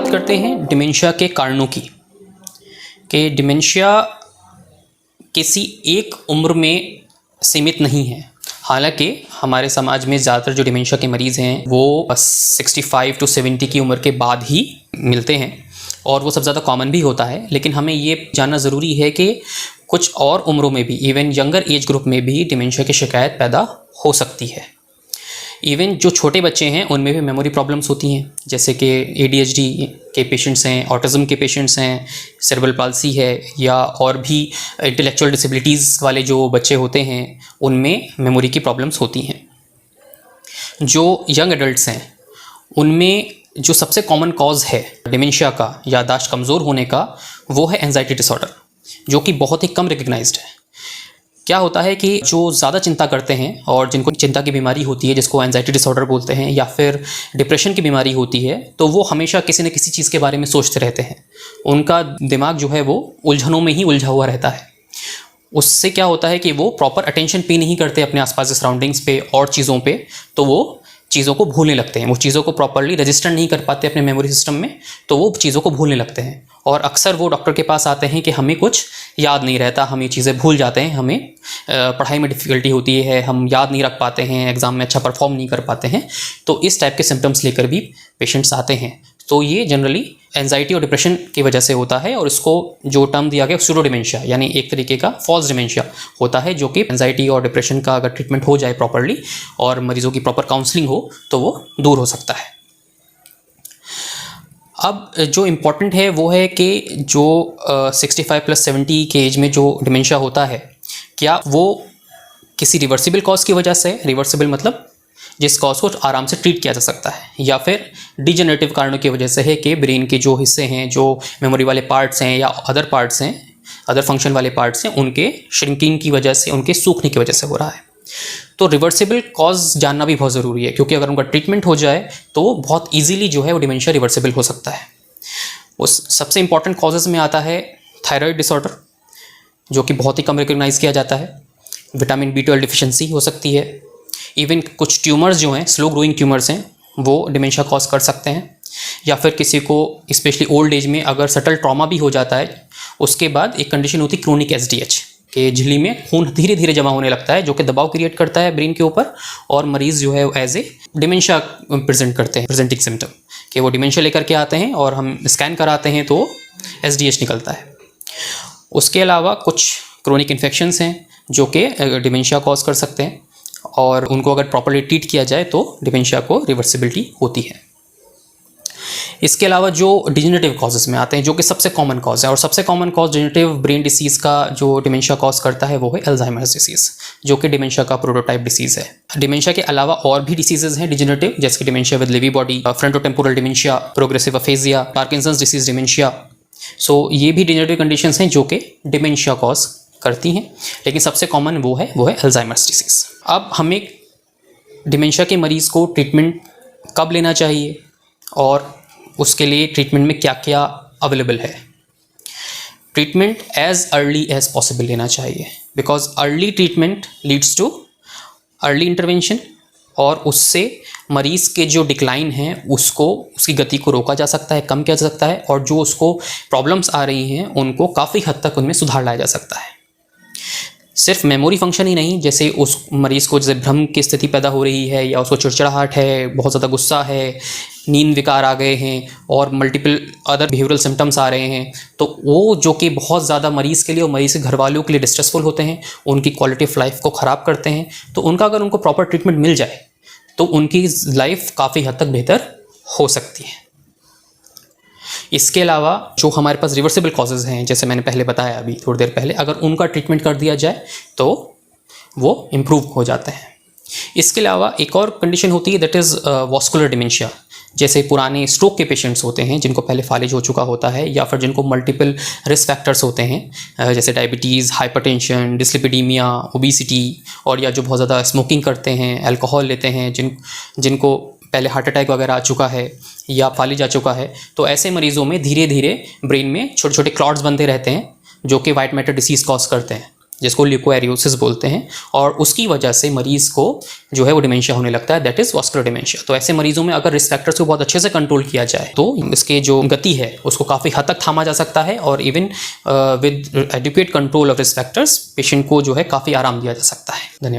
बात करते हैं डिमेंशिया के कारणों की, कि डिमेंशिया किसी एक उम्र में सीमित नहीं है। हालांकि हमारे समाज में ज़्यादातर जो डिमेंशिया के मरीज़ हैं वो 65 to 70 की उम्र के बाद ही मिलते हैं और वो सबसे ज़्यादा कॉमन भी होता है। लेकिन हमें ये जानना ज़रूरी है कि कुछ और उम्रों में भी, इवन यंगर एज ग्रुप में भी डिमेंशिया की शिकायत पैदा हो सकती है। इवन जो छोटे बच्चे हैं उनमें भी मेमोरी प्रॉब्लम्स होती हैं, जैसे कि ADHD के पेशेंट्स हैं, ऑटिज़म के पेशेंट्स हैं, सेरेब्रल पाल्सी है, या और भी इंटेलेक्चुअल डिसेबिलिटीज़ वाले जो बच्चे होते हैं उनमें मेमोरी की प्रॉब्लम्स होती हैं। जो यंग एडल्ट्स हैं उनमें जो सबसे कॉमन कॉज है डिमेंशिया का, याददाश्त कमज़ोर होने का, वो है एंजाइटी डिसऑर्डर, जो कि बहुत ही कम रिकग्नाइज्ड है। क्या होता है कि जो ज़्यादा चिंता करते हैं और जिनको चिंता की बीमारी होती है, जिसको एंजाइटी डिसऑर्डर बोलते हैं, या फिर डिप्रेशन की बीमारी होती है, तो वो हमेशा किसी न किसी चीज़ के बारे में सोचते रहते हैं। उनका दिमाग जो है वो उलझनों में ही उलझा हुआ रहता है। उससे क्या होता है कि वो प्रॉपर अटेंशन पे नहीं करते अपने आसपास के सराउंडिंग्स पे और चीज़ों पे, तो वो चीज़ों को भूलने लगते हैं। वो चीज़ों को प्रॉपरली रजिस्टर नहीं कर पाते अपने मेमोरी सिस्टम में, तो वो चीज़ों को भूलने लगते हैं। और अक्सर वो डॉक्टर के पास आते हैं कि हमें कुछ याद नहीं रहता, हम ये चीज़ें भूल जाते हैं, हमें पढ़ाई में डिफ़िकल्टी होती है, हम याद नहीं रख पाते हैं, एग्ज़ाम में अच्छा परफॉर्म नहीं कर पाते हैं। तो इस टाइप के सिम्टम्स लेकर भी पेशेंट्स आते हैं। तो ये जनरली एंजाइटी और डिप्रेशन की वजह से होता है, और इसको जो टर्म दिया गया सूडो डिमेंशिया, यानी एक तरीके का फॉल्स डिमेंशिया होता है, जो कि एंजाइटी और डिप्रेशन का अगर ट्रीटमेंट हो जाए प्रॉपरली और मरीजों की प्रॉपर काउंसलिंग हो तो वो दूर हो सकता है। अब जो इम्पॉर्टेंट है वो है कि जो 65+70 के एज में जो डिमेंशिया होता है, क्या वो किसी रिवर्सिबल कॉज की वजह से, रिवर्सिबल मतलब जिस कॉज को आराम से ट्रीट किया जा सकता है, या फिर डिजेनरेटिव कारणों की वजह से है कि ब्रेन के जो हिस्से हैं, जो मेमोरी वाले पार्ट्स हैं या अदर पार्ट्स हैं, अदर फंक्शन वाले पार्ट्स हैं, उनके श्रिंकिंग की वजह से, उनके सूखने की वजह से हो रहा है। तो रिवर्सिबल कॉज जानना भी बहुत ज़रूरी है, क्योंकि अगर उनका ट्रीटमेंट हो जाए तो बहुत ईजीली जो है वो डिमेंशिया रिवर्सिबल हो सकता है। उस सबसे इंपॉर्टेंट कॉजेज़ में आता है थायराइड डिसऑर्डर, जो कि बहुत ही कम रिकग्नाइज़ किया जाता है। विटामिन B12 डिफिशिएंसी हो सकती है। इवन कुछ ट्यूमर्स जो हैं, स्लो ग्रोइंग ट्यूमर्स हैं, वो डिमेंशिया कॉज कर सकते हैं। या फिर किसी को स्पेशली ओल्ड एज में अगर सटल ट्रॉमा भी हो जाता है, उसके बाद एक कंडीशन होती है क्रोनिक SDH, के झिल्ली में खून धीरे धीरे जमा होने लगता है, जो कि दबाव क्रिएट करता है ब्रेन के ऊपर, और मरीज़ जो है एज ए डिमेंशिया प्रेजेंट करते हैं, प्रेजेंटिंग सिम्टम, कि वो डिमेंशिया लेकर के आते हैं और हम स्कैन कराते हैं तो SDH निकलता है। उसके अलावा कुछ क्रोनिक इन्फेक्शंस हैं जो कि डिमेंशिया कॉज कर सकते हैं, और उनको अगर प्रॉपर्ली ट्रीट किया जाए तो डिमेंशिया को रिवर्सिबिलिटी होती है। इसके अलावा जो डिजेनरेटिव कॉजेज़ में आते हैं, जो कि सबसे कॉमन कॉज है, और सबसे common cause degenerative brain disease का जो डिमेंशिया कॉज करता है वो है अल्जाइमर्स डिसीज़, जो कि डिमेंशिया का प्रोटोटाइप डिसीज़ है। डिमेंशिया के अलावा और भी डिसीजेज हैं डिजेनरेटिव, जैसे कि dementia with Lewy body, frontotemporal dementia, progressive aphasia, Parkinson's disease dementia. So ये भी डिजेनरेटिव कंडीशंस हैं जो कि डिमेंशिया कॉज करती हैं, लेकिन सबसे कॉमन वो है अल्जाइमर्स डिसीज़। अब हमें डिमेंशिया के मरीज़ को ट्रीटमेंट कब लेना चाहिए और उसके लिए ट्रीटमेंट में क्या क्या अवेलेबल है। Treatment as early as possible लेना चाहिए, because early treatment leads to early intervention, और उससे मरीज़ के जो डिक्लाइन है उसको, उसकी गति को रोका जा सकता है, कम किया जा सकता है, और जो उसको प्रॉब्लम्स आ रही हैं उनको काफ़ी हद तक उनमें सुधार लाया जा सकता है। सिर्फ मेमोरी फंक्शन ही नहीं, जैसे उस मरीज़ को जैसे भ्रम की स्थिति पैदा हो रही है, या उसको चिड़चिड़ाहट है, बहुत ज़्यादा गुस्सा है, नींद विकार आ गए हैं, और मल्टीपल अदर बिहेवियरल सिम्टम्स आ रहे हैं, तो वो जो कि बहुत ज़्यादा मरीज़ के लिए और मरीज़ के घर वालों के लिए डिस्ट्रेसफुल होते हैं, उनकी क्वालिटी ऑफ लाइफ को ख़राब करते हैं। तो उनका अगर उनको प्रॉपर ट्रीटमेंट मिल जाए तो उनकी लाइफ काफ़ी हद तक बेहतर हो सकती है। इसके अलावा जो हमारे पास रिवर्सिबल कॉजेज़ हैं, जैसे मैंने पहले बताया अभी थोड़ी देर पहले, अगर उनका ट्रीटमेंट कर दिया जाए तो वो इम्प्रूव हो जाते हैं। इसके अलावा एक और कंडीशन होती है, दैट इज़ वॉस्कुलर डिमेंशिया, जैसे पुराने स्ट्रोक के पेशेंट्स होते हैं जिनको पहले फालिज हो चुका होता है, या फिर जिनको मल्टीपल रिस्क फैक्टर्स होते हैं, जैसे डायबिटीज़, हाइपरटेंशन, डिस्लिपिडीमिया, ओबेसिटी, और या जो बहुत ज़्यादा स्मोकिंग करते हैं, अल्कोहल लेते हैं, जिनको पहले हार्ट अटैक वगैरह आ चुका है या फालिज आ चुका है। तो ऐसे मरीज़ों में धीरे धीरे ब्रेन में छोटे छोटे क्लॉट्स बनते रहते हैं, जो कि वाइट मैटर डिसीज़ कॉज करते हैं। जिसको ल्यूकोएरियोसिस बोलते हैं, और उसकी वजह से मरीज़ को जो है वो डिमेंशिया होने लगता है, दैट इज़ वास्कुलर डिमेंशिया। तो ऐसे मरीजों में अगर रिस्क फैक्टर्स को बहुत अच्छे से कंट्रोल किया जाए तो इसके जो गति है उसको काफ़ी हद तक थामा जा सकता है, और even with adequate control of risk factors patient को जो है काफ़ी आराम दिया जा सकता है। धन्यवाद।